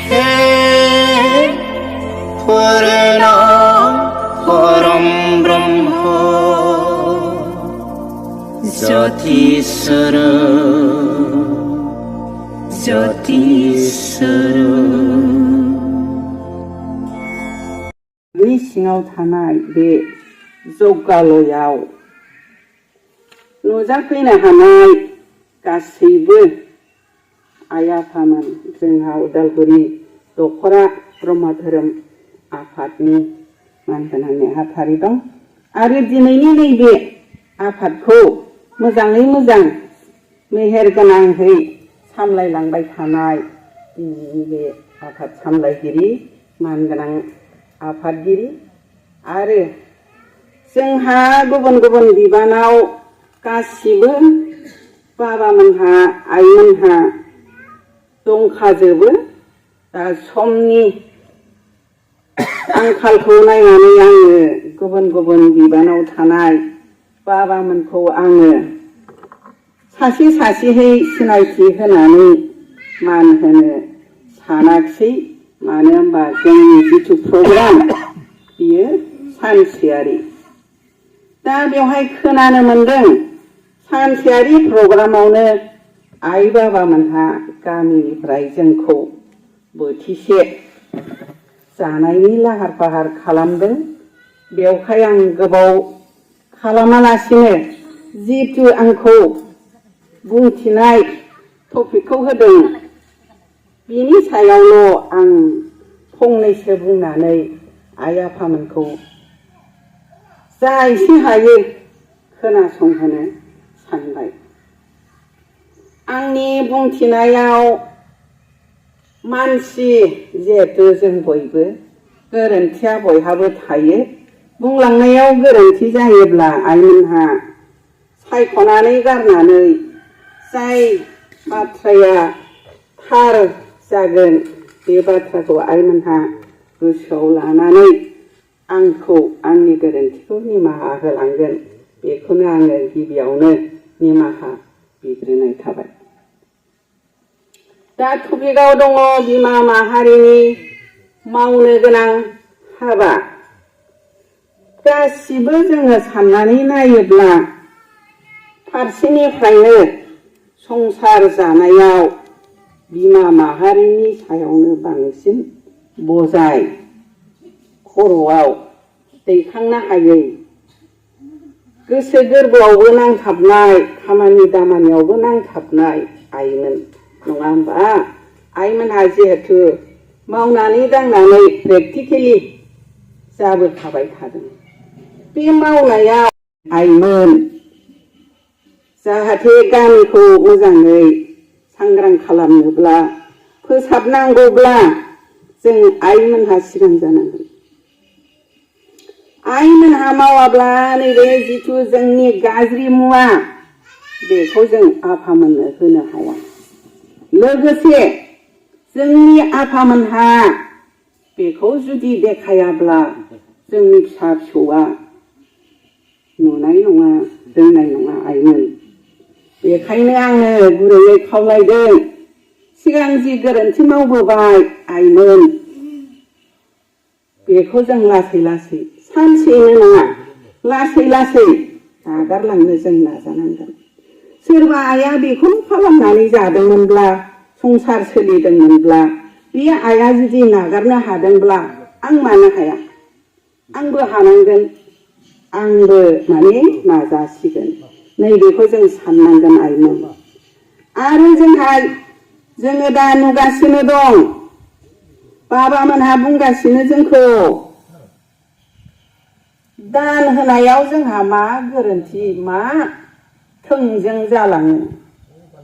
हे पूर्ण परम ब्रह्म ज्योतिस्वर बै सिङाव थानाय बे जौगालयाव नुजाफैनो हानाय गासैबो आइ आफामोन जोंहा उदालगुरि दख'रा ब्रह्म धोरोम आफादनि मानगोनां नेहाथारि दं आरो दिनैनि नैबे आफादखौ मोजाङै मोजां मेहेर गोनाङै सामलायलांबाय थानाय दिनैनि बे आफाद सामलायगिरि मानगोनां आफादगिरि आरो जोंहा गुबुन गुबुन बिबानाव गासिबो बाबामोनहा आइमोनहा दंखाजोबो दा समनि आंखालखौ नायनानै आङो गुबुन गुबुन बिबानाव थानाय बाबामोनखौ आङो सासे सासेहै सिनायथि होनानै मान होनो सानाखिसै मानो होनबा जोंनि जिथु प्रग्राम बियो सानसेयारि दा बेवहाय खोनानो मोनदों सानसेयारि प्रग्रामावनो आइ बाबामोनहा गामिनिफ्राय जोंखौ बोथिसे जानायनि लाहार फाहार खालामदों बेवहाय आं गोबाव खालामालासिनो जिथु आंखौ बुंथिनाय टपिकखौ होदों बिनि सायावल' आं फंनैसो बुंनानै आइ आफामोनखौ जा एसे हायो खोनासंहोनो सानबाय आंनि बुंथिनायाव मानसि जिहेथु जों बयबो गोरोन्थिया बयहाबो थायो बुंलांनायाव गोरोन्थि जायोब्ला आइमोनहा सायख'नानै गारनानै जाय बाथ्राया थार जागोन बे बाथ्राखौ आइमोनहा गोसोआव लानानै आंखौ आंनि गोरोन्थिखौ निमाहा होलांगोन बेखौनो आङो गिबियावनो निमाहा बिग्रोनाय थाबाय दा टपिकआव दङ बिमा माहारिनि मावनो गोनां हाबा गासिबो जोङो साननानै नायोब्ला फारसेनिफ्रायनो संसार जानायाव बिमा माहारिनि सायावनो बांसिन बजाय खर'आव दैखांनो हायै गोसो गोरबोआवबो नांथाबनाय खामानि दामानियावबो नांथाबनाय आइमोन नङा होमबा आइमोनहा जिहेथु मावनानै दांनानै प्रेक्टिकेलि जाबोखाबाय थादों बे मावनायाव आइमोन जाहाथे गामिखौ मोजाङै सांग्रां खालामनोब्ला फोसाबनांगौब्ला जों आइमोनहा सिगां जानांगोन आइमोनहा मावाब्ला नैबे जिथु जोंनि गाज्रि मुवा बेखौ जों आफामोननो होनो हाया लोगोसे जोंनि आफामोनहा बेखौ जुदि देखायाब्ला जोंनि फिसा फिसौआ नुनाय नङा रोंनाय नङा आइमोन बेखायनो आङो गुरैयै खावलायदों सिगां जि गोरोन्थि मावबोबाय आइमोन बेखौ जों लासै लासै सानसेनो नङा लासै लासै नागारलांनो जों नाजानांगोन सोरबा आइया बेखौनो खालामनानै जादोंमोनब्ला संसार सोलिदोंमोनब्ला बे आइया जुदि नागारनो हादोंब्ला आं मानो हाया आंबो हानांगोन आंबो माने नाजासिगोन नैबेखौ जों साननांगोन आइमोन आरो जोङो दा नुगासिनो दं बाबामोनहा बुंगासिनो जोंखौ दान होनायाव जोंहा मा गोरोन्थि मा थोंजों जालाङो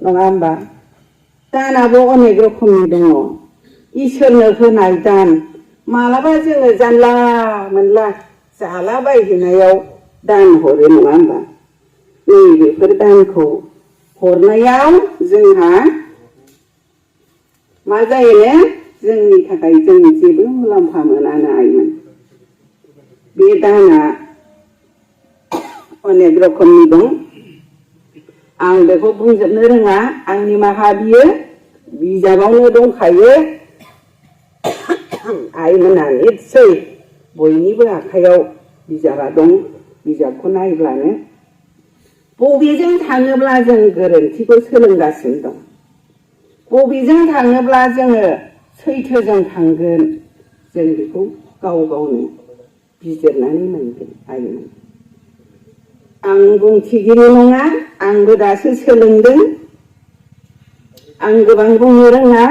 नङा होमबा दानाबो अनेक रोखोमनि दङ इसोरनो होनाय दान मालाबा जोङो जानला मोनला जालाबायहैनायाव दान हरो नङा होमबा नैबेफोर दानखौ हरनायाव जोंहा मा जायो जोंनि थाखाय जों जेबो मुलाम्फा मोनानो आइमोन बे दाना अनेक रोखोमनि दं आं बेखौ बुंजोबनो रोङा आंनि निमाहा बियो बिजाबावनो दंखायो आइमोना निस्सय बयनिबो आखायाव बिजाबा दं बिजाबखौ नायब्लानो बबेजों थाङोब्ला जों गोरोन्थिखौ सोलोंगासिनो दं बबेजों थाङोब्ला जोङो सैथोजों थांगोन जों बेखौ गाव गावनो बिजिरनानै मोनगोन आइमोन आं बुंथिगिरि नङा आंबो दासो सोलोंदों आं गोबां बुंनो रोङा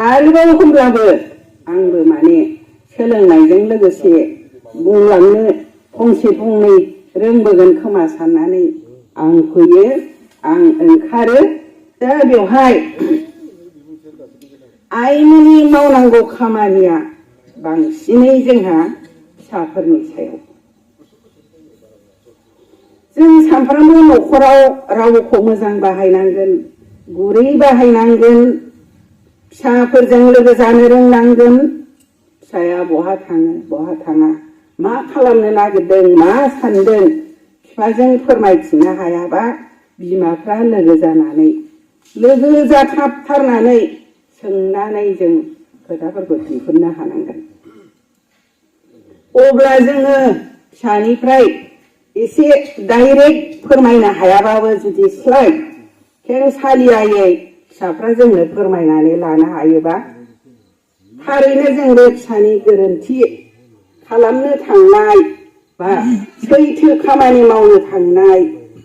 आरोबाव होनब्लाबो आंबो माने सोलोंनायजों लोगोसे बुंलांनो फंसे फंनै रोंबोगोन खोमा साननानै आं फैयो आं ओंखारो दा बेवहाय आइमोननि मावनांगौ खामानिया बांसिनै जोंहा फिसाफोरनि सायाव जों सानफ्रोमबो न'खराव रावखौ मोजां बाहायनांगोन गुरै बाहायनांगोन फिसाफोरजों लोगो जानो रोंनांगोन फिसाया बहा थाङो बहा थाङा मा खालामनो नागिरदों मा सानदों बिफाजों फोरमायथिनो हायाबा बिमाफ्रा लोगो जानानै लोगो जाथाबथारनानै सोंनानै जों खोथाफोरखौ दिहुननो हानांगोन अब्ला जोङो फिसानिफ्राय एसे डाइरेक्ट फोरमायनो हायाबाबो जुदि स्लाइड खेंसालियायै फिसाफ्रा जोंनो फोरमायनानै लानो हायोबा थारैनो जों बे फिसानि गोरोन्थि खालामनो थांनाय बा सैथो खामानि मावनो थांनाय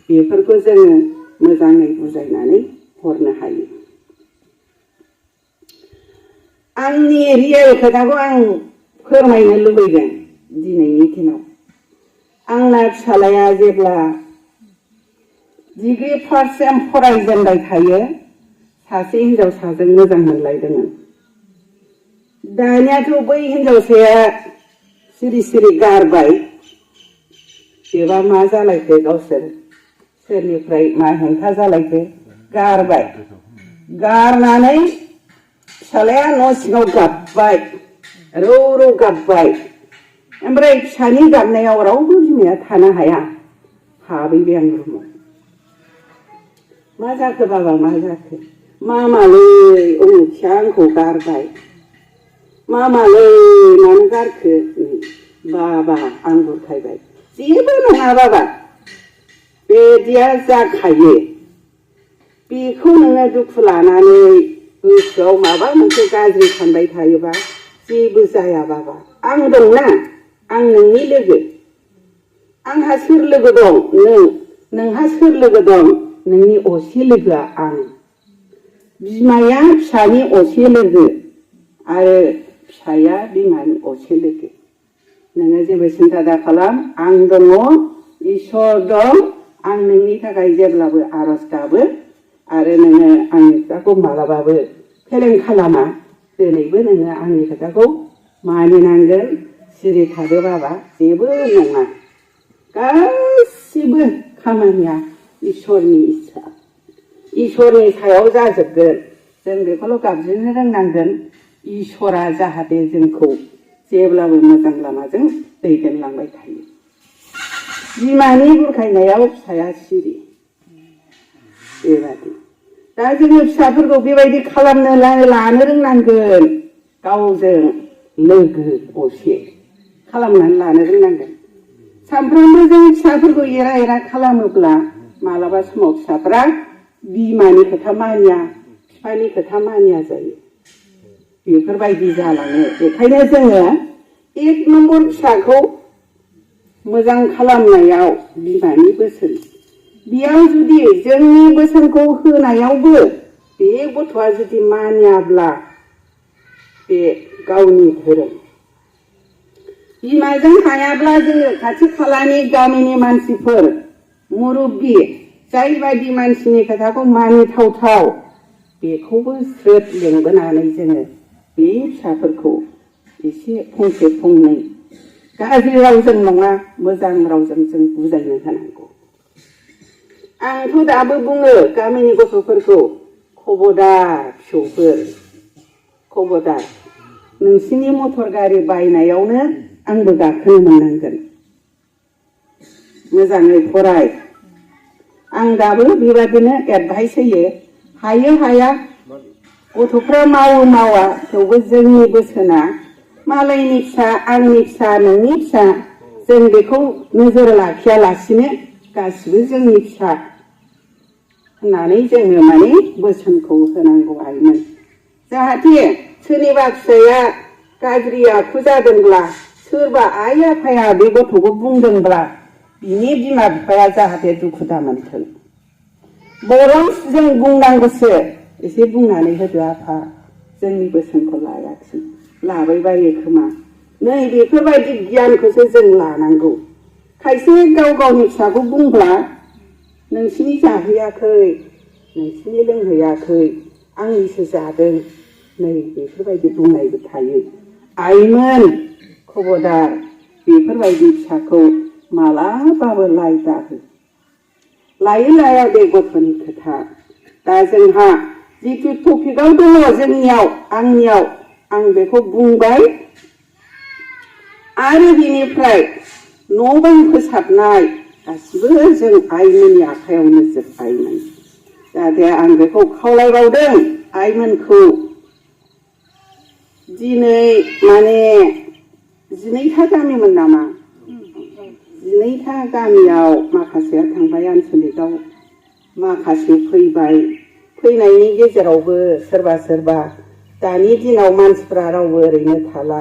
बेफोरखौ जोङो मोजाङै बुजायनानै हरनो हायो आंनि रियेल खोथाखौ आं फोरमायनो लुबैदों दिनैनि दिनाव आंना फिसालाया जेब्ला डिग्री फार्स्ट सेम फरायजेनबाय थायो सासे हिनजावसाजों मोजां मोनलायदोंमोन दानियाथ' बै हिनजावसाया सिरि सिरि गारबाय बेबा मा जालायखो गावसोर सोरनिफ्राय मा हेंथा जालायखो गारबाय गारनानै फिसालाया न' सिङाव गाबबाय रौ रौ गाबबाय ओमफ्राय फिसानि गाबनायाव रावबो बिमाया थानो हाया हाबैबाय आं रुमाव मा जाखो बाबा मा जाखो मामालै उमुखिया आंखौ गारबाय मामालै मानो गारखो बाबा आं बुरखायबाय जेबो नङा बाबा बेदिया जाखायो बेखौ नोङो दुखु लानानै गोसोआव माबा मोनसे गाज्रि सानबाय थायोबा जेबो जाया बाबा आं दंना आं नोंनि लोगो आंहा सोर लोगो दं नोंहा सोर लोगो दं नोंनि असे लोगोआ आं बिमाया फिसानि असे लोगो आरो फिसाया बिमानि असे लोगो नोङो जेबो सिन्था दा खालाम आं दङ इसोर दं आं नोंनि थाखाय जेब्लाबो आरज गाबो आरो नोङो आंनि खोथाखौ मालाबाबो फेलें खालामा दिनैबो नोङो आंनि खोथाखौ मानिनांगोन सिरि थादो बाबा जेबो नङा गासिबो खामानिया इसोरनि इस्सा इसोरनि सायाव जाजोबगोन जों बेखौल' गाबज्रिनो रोंनांगोन इसोरा जाहाथे जोंखौ जेब्लाबो मोजां लामाजों दैदेनलांबाय थायो बिमानि बुरखायनायाव फिसाया सिरि बेबादि दा जोङो फिसाफोरखौ बेबायदि खालामनो लानो रोंनांगोन गावजों लोगो असे खालामनानै लानो रोंनांगोन सानफ्रोमबो जों फिसाफोरखौ एरा एरा खालामोब्ला मालाबा समाव फिसाफ्रा बिमानि खोथा मानिया बिफानि खोथा मानिया जायो बेफोरबायदि जालाङो बेखायनो जोङो एक नम्बर फिसाखौ मोजां खालामनायाव बिमानि बोसोन बेयाव जुदि जोंनि बोसोनखौ होनायावबो बे गथ'आ जुदि मानियाब्ला बे गावनि धोरोम बिमाजों हायाब्ला जोङो खाथि खालानि गामिनि मानसिफोर मुरुब्बि जायबायदि मानसिनि खोथाखौ मानिथावथाव बेखौबो स्रोद लेंबोनानै जोङो बे फिसाफोरखौ एसे फंसे फंनै गाज्रि रावजों नङा मोजां रावजों जों बुजायनो होनांगौ आंथ' दाबो बुङो गामिनि गथ'फोरखौ खबरदार फिसौफोर खबरदार नोंसिनि मटर गारि बायनायावनो आंबो गाखोनो मोननांगोन मोजाङै फराय आं दाबो बेबादिनो एडभाइस होयो हायो हाया गथ'फ्रा मावो मावा थेवबो जोंनि बोसोना मालायनि फिसा आंनि फिसा नोंनि फिसा जों बेखौ नोजोर लाखियालासिनो गासिबो जोंनि फिसा होननानै जोङो माने बोसोनखौ होनांगौ आइमोन। जाहाथे सोरनिबा फिसाया गाज्रि आखु जादोंब्ला सोरबा आइ आफाया बे गथ'खौ बुंदोंब्ला बिनि बिमा बिफाया जाहाथे दुखु दामोनथों। बरं जों बुंनांगौसो एसे बुंनानै होदो आफा जोंनि बोसोनखौ लायाखिसै लाबाय बायो खोमा नै बेफोरबायदि गियानखौसो जों लानांगौ। खायसे गाव गावनि फिसाखौ बुंब्ला नोंसिनि जाहैयाखै नोंसिनि लोंहैयाखै आंनिसो जादों नै बेफोरबायदि बुंनायबो थायो। आइमोन खबरदार बेफोरबायदि फिसाखौ मालाबाबो लाय दाहो। लायो लाया बे गथ'नि खोथा। दा जोंहा जिथु टपिकआव दङ जोंनियाव आंनियाव आं बेखौ बुंबाय आरो बिनिफ्राय न' बां फोसाबनाय गासिबो जों आइमोननि आखायावनो जोबबायमोन। जाहाथे आं बेखौ खावलायबावदों आइमोनखौ दिनै माने 12था गामिमोन नामा 12था गामियाव माखासेया थांबाय आनसलिकआव माखासे फैबाय। फैनायनि गेजेरावबो सोरबा सोरबा दानि दिनाव मानसिफ्रा रावबो ओरैनो थाला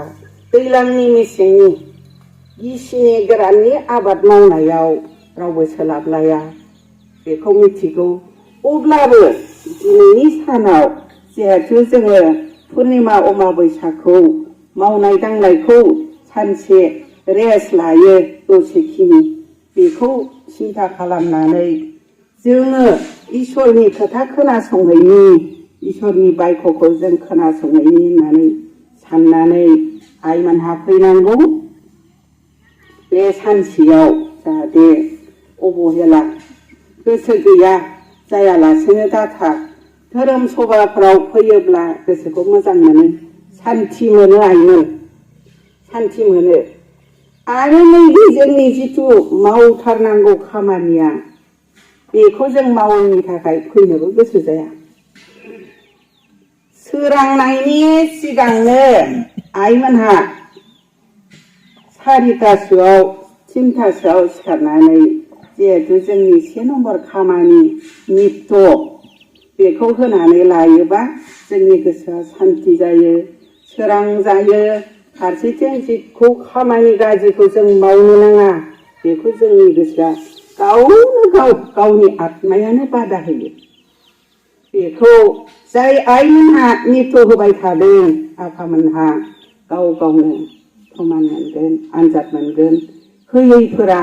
दैज्लांनि मेसेंनि गिसिनि गोराननि आबाद मावनायाव रावबो सोलाबलाया बेखौ मिथिगौ। अब्लाबो दिनैनि सानाव जिहेथु जोङो पुर्निमा अमाबैसाखौ मावनाय दांनायखौ सानसे रेस्ट लायो दसेखिनि बेखौ सिन्था खालामनानै जोङो इसोरनि खोथा खोनासंनायनि इसोरनि बायख'खौ जों खोनासंनायनि होननानै साननानै आइमोनहा फैनांगौ। बे सानसेयाव जाहाथे अबहेला गोसो गैया जायालासेनो दाथा धोरोम सभाफ्राव फैयोब्ला गोसोखौ मोजां मोनो सान्थि मोनो आइमोन सान्थि मोनो। आरो नैबे जोंनि जिथु मावथारनांगौ खामानिया बेखौ जों मावैनि थाखाय फैनोबो गोसो जाया। सोरांनायनि सिगांनो आइमोनहा 4थासोआव 3थासोआव सिखारनानै जिहेथु जोंनि 1 नम्बर खामानि नित्य बेखौ होनानै लायोबा जोंनि गोसोआ सान्ति जायो सोरां जायो। फारसेथिं जिखौ खामानि गाज्रिखौ जों मावनो नाङा बेखौ जोंनि गोसोआ गावनो गाव गावनि आत्मायानो बादा होयो। बेखौ जाय आइमोनहा नित्य होबाय थादों आफामोनहा गाव गावनो प्रमान मोनगोन आनजाद मोनगोन। होयैफोरा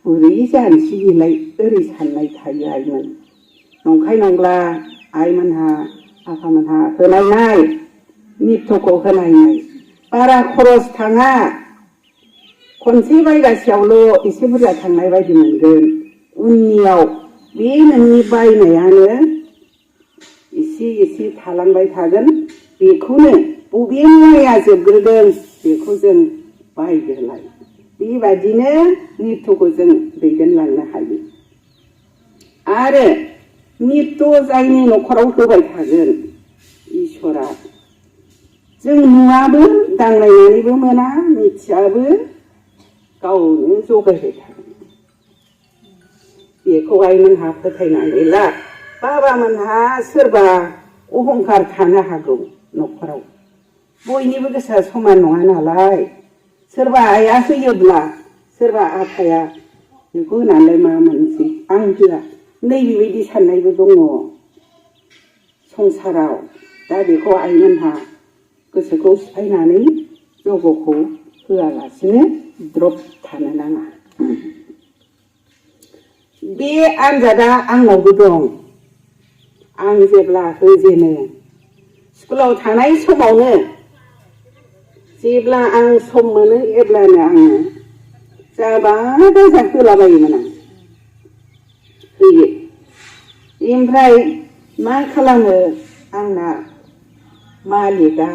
बोरै जानोसै बेलाय ओरै साननाय थायो आइमोन। नंखाय नंला आइमोनहा आफामोनहा होनायनाय नित्यखौ होनायनाय बारा खरस थाङा खनसे बायगासेयावल' एसे बुरजा थांनाय बायदि मोनगोन। उननियाव बे नोंनि बायनायानो एसे एसे थालांबाय थागोन। बेखौनो बबे मुवाया जोबग्रोदों बेखौ जों बायग्रोलाय बेबायदिनो नित्यखौ जों दैदेनलांनो हायो। आरो नित्य जायनि न'खराव होबाय थागोन इसोरा जों नुवाबो दांनायनानैबो मोना मिथियाबो गावनो जगायबाय थागोन। बेखौ आइमोनहा फोथायनानै ला। बाबामोनहा सोरबा अहंखार थानो हागौ न'खराव बयनिबो गोसोआ समान नङा नालाय। सोरबा आइया होयोब्ला सोरबा आफाया बेखौ होनानै मा मोनसै आं होआ नै बेबायदि साननायबो दङ संसाराव। दा बेखौ आइमोनहा गोसोखौ सिफायनानै जगखौ होआलासिनो द्रप थानो नाङा। बे आनजादा आंनावबो दं। आं जेब्ला होजेनो स्कुलाव थानाय समावनो जेब्ला आं सम मोनो अब्लानो आङो जाबा दाजा होलाबायोमोन आं होयो। ओमफ्राय मा खालामो आंना मालिकआ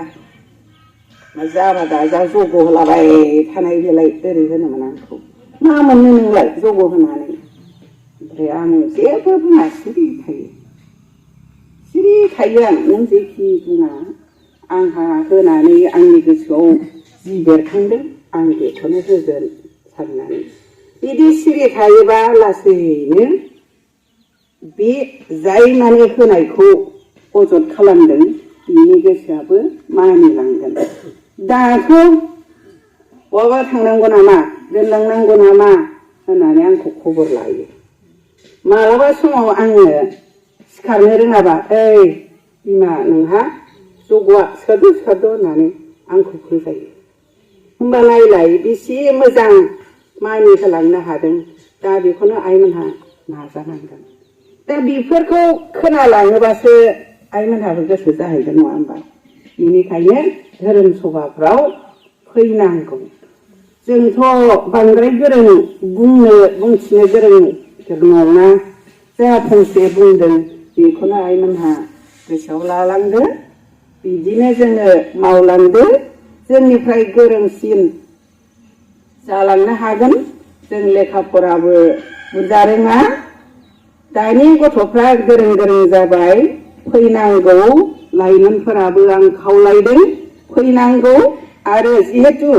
जाबा दाजा जग होलाबाय थानाय बेलाय ओरै होनोमोन आंखौ मा मोनो नोंलाय जग होनानै। ओमफ्राय आं जेबो बुङा सिरि थायो आं। नों जेखि बुङा आंहा होनानै आंनि गोसोआव जि बेरखांदों आं बेखौनो होगोन साननानै बिदि सिरि थायोबा लासैनो बे जाय माने होनायखौ अजद खालामदों बिनि गोसोआबो मानिलांगोन। दाथ' बहाबा थांनांगौ नामा दोनलांनांगौ नामा होननानै आंखौ खबर लायो। मालाबा समाव आङो सिखारनो रोङाबा ओइ बिमा नोंहा जग'आ सिखारद' होननानै आंखौ फोजायो। होमबा नायलाय बेसे मोजां मानि होलांनो हादों। दा बेखौनो आइमोनहा नाजानांगोन। दा बेफोरखौ खोनालाङोबासो आइमोनहाबो गोसो जाहैगोन नङा होमबा? बेनिखायनो धोरोम सभाफ्राव फैनांगौ। जोंथ' बांद्राय गोरों बुंथिनो गोरों नङा। जा फंसे बुंदों बेखौनो आइमोनहा गोसोआव लालांदो। बिदिनो जोङो मावलांदो। जोंनिफ्राय गोरोंसिन जालांनो हागोन। जों लेखा फराबो बुरजा रोङा। दानि गथ'फ्रा गोरों जाबाय। फैनांगौ लाइमोनफोराबो आं खावलायदों फैनांगौ। आरो जिहेतु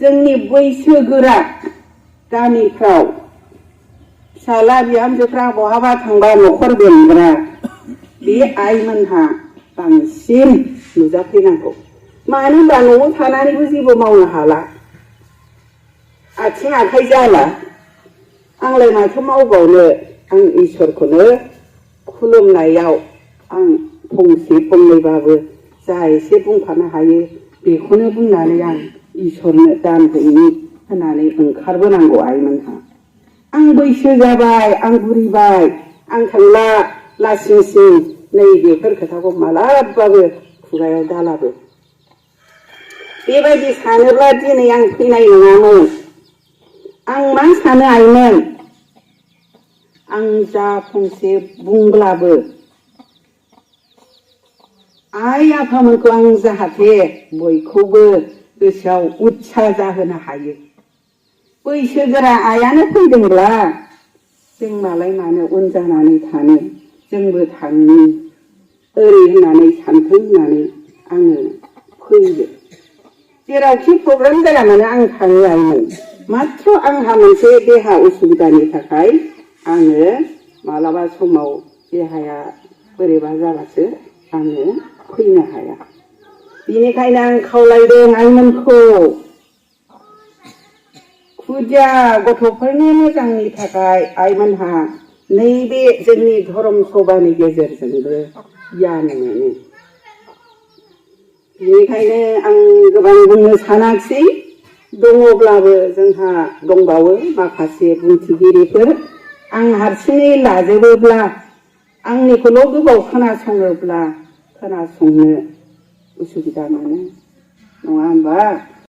जोंनि बैसोगोरा गामिफ्राव फिसाला बिहामजोफ्रा बहाबा थांबा न'खर बेंग्रा बे आइमोनहा बांसिन नुजाफैनांगौ। मानो होनबा न'आव थानानैबो जेबो मावनो हाला, आथिं आखाइ जाला। आंलाय माथो मावबावनो। आं इसोरखौनो खुलुमनायाव आं फंसे फंनैबाबो जा एसे बुंफानो हायो बेखौनो बुंनानै आं इसोरनो दान होनि होननानै ओंखारबोनांगौ आइमोनहा। आं बैसो जाबाय, आं बुरिबाय, आं थांला लासिं सिं नै बेफोर खोथाखौ मालाबाबो खुगायाव दालाबो। बेबायदि सानोब्ला दिनै आं फैनाय नङामोन। आं मा सानो आइमोन, आं जा फंसे बुंब्लाबो आइ आफामोनखौ आं जाहाथे बयखौबो गोसोआव उत्सा जाहोनो हायो। बैसोगोरा आइयानो फैदोंब्ला जों मालाय मानो उन जानानै थानो, जोंबो थांनि ओरै होननानै सानथों होननानै आङो फैयो। जेरावखि प्रग्राम जाया मानो आं थाङो आइमोन। माथ्र आंहा मोनसे देहा उसुबिदानि थाखाय आङो मालाबा समाव देहाया बोरैबा जाबासो आङो फैनो हाया। बेनिखायनो आं खावलायदों आइमोनखौ खुदिया गथ'फोरनि मोजांनि थाखाय आइमोनहा नैबे जोंनि धर्म सभानि गेजेरजोंबो गियान मोनो। बेनिखायनो आं गोबां बुंनो सानाखिसै। दङब्लाबो जोंहा दंबावो माखासे बुंथिगिरिफोर। आं हारसिङै लाजोबोब्ला आंनिखौल' गोबाव खोनासङोब्ला खोनासंनो उसुबिदा मोनो नङा होमबा?